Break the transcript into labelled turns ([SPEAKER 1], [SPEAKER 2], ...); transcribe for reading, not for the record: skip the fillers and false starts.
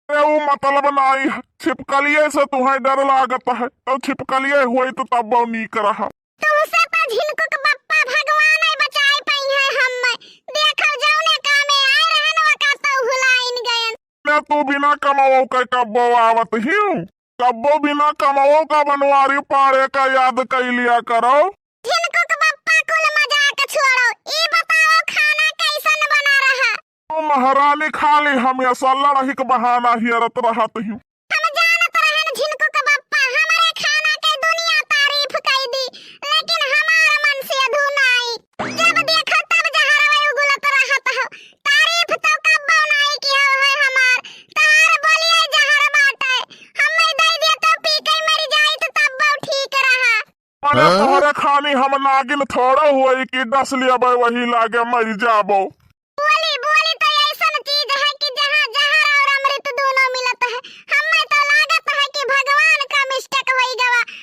[SPEAKER 1] अरे वो मतलब नहीं है, छिपकलिए से तुम्हें डर लागत है तो छिपकलिए हुई तो तब वो नीक रहा।
[SPEAKER 2] तुमसे तो झिनकुक बप्पा भगवान ही बचाई पई है हम्मे। देखो जौने कामे आए रहन वका तो हुलाइन गयन।
[SPEAKER 1] मैं तू बिना कमाओ के कब्बो आवत ही हूँ। कब्बो बिना कमाओ का बनवारी पाड़े का याद कर लिया करो।
[SPEAKER 2] झिनकुक बप्पा कुल मजाक छोड़ो, ई बताओ खाना कैसन बना रहा।
[SPEAKER 1] तो महारानी खाली हमेशा लड़ही के बहाना हियरत रहत हूँ।
[SPEAKER 2] हम जानत रहन झिनकुक बप्पा हमारे खाना के दुनिया तारीफ कई दी, लेकिन हमार मन से अधूना आई। जब देखो तब जहरवे उगलत रहत हो। तारीफ तो कब्बो नहीं किया है हमार। तार बोलिए जहर बाटे, हमें दे दे तो पी के मर जाई तो तब वो ठीक रहा।
[SPEAKER 1] अरे तोहरे खानी हम नागिन थोड़ो हुई कि 10 लिया वही लागे मर जाबो।